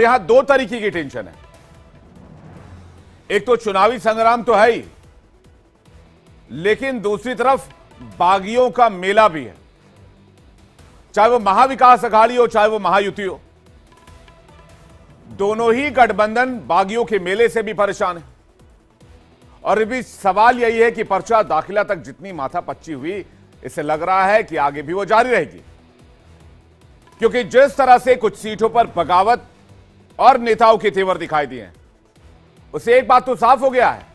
यहां दो तरीके की टेंशन है। एक तो चुनावी संग्राम तो है ही, लेकिन दूसरी तरफ बागियों का मेला भी है। चाहे वो महाविकास अघाड़ी हो, चाहे वो महायुति हो, दोनों ही गठबंधन बागियों के मेले से भी परेशान है। और भी सवाल यही है कि पर्चा दाखिला तक जितनी माथापच्ची हुई, इससे लग रहा है कि आगे भी वो जारी रहेगी, क्योंकि जिस तरह से कुछ सीटों पर बगावत और नेताओं के तेवर दिखाई दिए हैं, उससे एक बात तो साफ हो गया है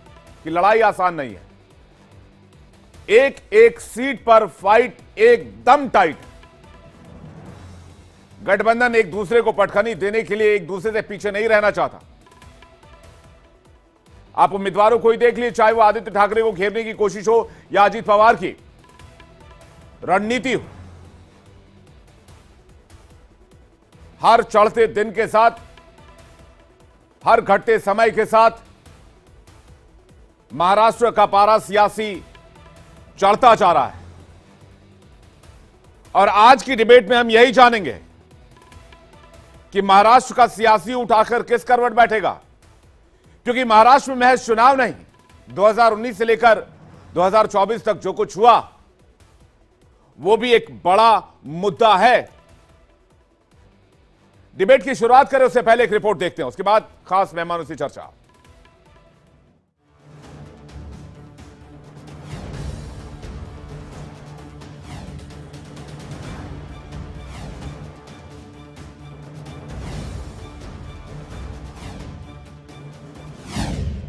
कि लड़ाई आसान नहीं है। एक एक सीट पर फाइट एकदम टाइट। गठबंधन एक दूसरे को पटखनी देने के लिए एक दूसरे से पीछे नहीं रहना चाहता। आप उम्मीदवारों को ही देख लिए, चाहे वो आदित्य ठाकरे को घेरने की कोशिश हो या अजीत पवार की रणनीति हो, हर चढ़ते दिन के साथ, हर घटते समय के साथ महाराष्ट्र का पारा सियासी चढ़ता जा रहा है। और आज की डिबेट में हम यही जानेंगे कि महाराष्ट्र का सियासी उठाकर किस करवट बैठेगा, क्योंकि महाराष्ट्र में महज चुनाव नहीं, 2019 से लेकर 2024 तक जो कुछ हुआ वो भी एक बड़ा मुद्दा है। डिबेट की शुरुआत करें उससे पहले एक रिपोर्ट देखते हैं, उसके बाद खास मेहमानों से चर्चा।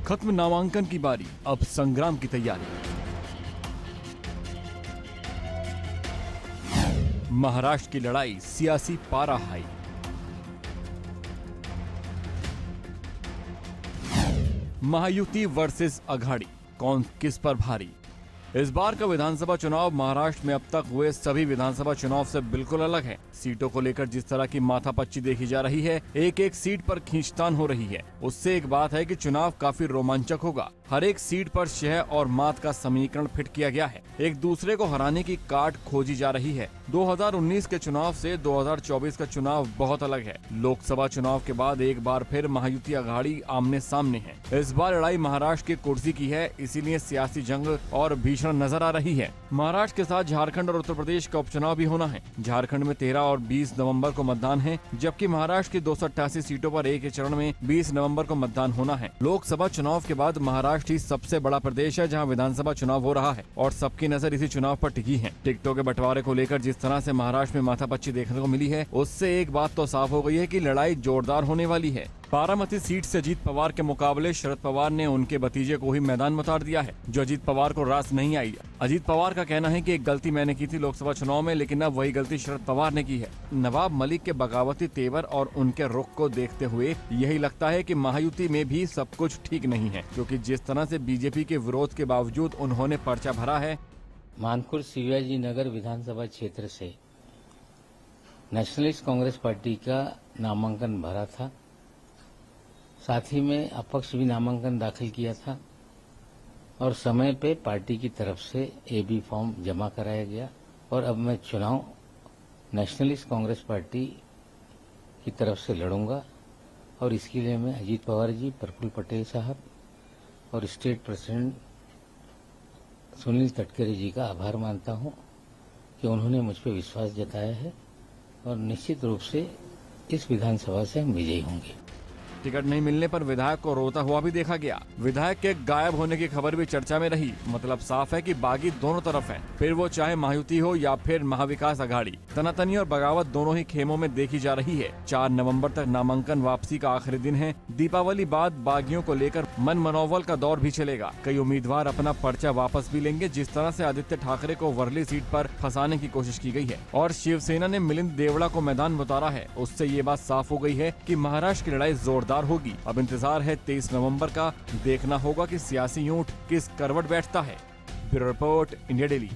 खत्म नामांकन की बारी, अब संग्राम की तैयारी। महाराष्ट्र की लड़ाई सियासी पारा हाई। महायुति वर्सेस अघाड़ी, कौन किस पर भारी। इस बार का विधानसभा चुनाव महाराष्ट्र में अब तक हुए सभी विधानसभा चुनाव से बिल्कुल अलग है। सीटों को लेकर जिस तरह की माथापच्ची देखी जा रही है, एक एक सीट पर खींचतान हो रही है, उससे एक बात है कि चुनाव काफी रोमांचक होगा। हर एक सीट पर शह और मात का समीकरण फिट किया गया है। एक दूसरे को हराने की काट खोजी जा रही है। 2019 के चुनाव से 2024 का चुनाव बहुत अलग है। लोकसभा चुनाव के बाद एक बार फिर महायुति अघाड़ी आमने सामने है। इस बार लड़ाई महाराष्ट्र की कुर्सी की है, इसीलिए सियासी जंग और भीषण नजर आ रही है। महाराष्ट्र के साथ झारखंड और उत्तर प्रदेश का उपचुनाव भी होना है। झारखंड में 13 और 20 नवंबर को मतदान है, जबकि महाराष्ट्र की 288 सीटों पर एक ही चरण में 20 नवंबर को मतदान होना है। लोकसभा चुनाव के बाद महाराष्ट्र ही सबसे बड़ा प्रदेश है जहां विधानसभा चुनाव हो रहा है, और सबकी नजर इसी चुनाव पर टिकी है। टिकटों के बंटवारे को लेकर जिस तरह से महाराष्ट्र में माथापच्ची देखने को मिली है, उससे एक बात तो साफ हो गई है कि लड़ाई जोरदार होने वाली है। बारामती सीट से अजीत पवार के मुकाबले शरद पवार ने उनके भतीजे को ही मैदान में उतार दिया है, जो अजीत पवार को रास नहीं आई। अजीत पवार का कहना है कि एक गलती मैंने की थी लोकसभा चुनाव में, लेकिन अब वही गलती शरद पवार ने की है। नवाब मलिक के बगावती तेवर और उनके रुख को देखते हुए यही लगता है कि महायुति में भी सब कुछ ठीक नहीं है, क्योंकि जिस तरह से बीजेपी के विरोध के बावजूद उन्होंने पर्चा भरा है। मानपुर शिवाजी नगर विधानसभा क्षेत्र से नेशनलिस्ट कांग्रेस पार्टी का नामांकन भरा था, साथ ही में अपक्ष भी नामांकन दाखिल किया था, और समय पे पार्टी की तरफ से एबी फॉर्म जमा कराया गया। और अब मैं चुनाव नेशनलिस्ट कांग्रेस पार्टी की तरफ से लड़ूंगा, और इसके लिए मैं अजीत पवार जी, प्रफुल्ल पटेल साहब और स्टेट प्रेसिडेंट सुनील तटकरे जी का आभार मानता हूं कि उन्होंने मुझ पर विश्वास जताया है, और निश्चित रूप से इस विधानसभा से हम विजयी होंगे। टिकट नहीं मिलने पर विधायक को रोता हुआ भी देखा गया। विधायक के गायब होने की खबर भी चर्चा में रही। मतलब साफ है कि बागी दोनों तरफ है, फिर वो चाहे महायुति हो या फिर महाविकास अघाड़ी। तनातनी और बगावत दोनों ही खेमों में देखी जा रही है। 4 नवंबर तक नामांकन वापसी का आखिरी दिन है। दीपावली बाद बागियों को लेकर मन मनोबल का दौर भी चलेगा। कई उम्मीदवार अपना पर्चा वापस भी लेंगे। जिस तरह से आदित्य ठाकरे को वर्ली सीट पर फंसाने की कोशिश की गई है और शिवसेना ने मिलिंद देवड़ा को मैदान में उतारा है, उससे ये बात साफ हो गई है कि महाराष्ट्र की लड़ाई जोरदार होगी। अब इंतजार है 23 नवंबर का। देखना होगा कि सियासी ऊंट किस करवट बैठता है। Bureau report, India daily.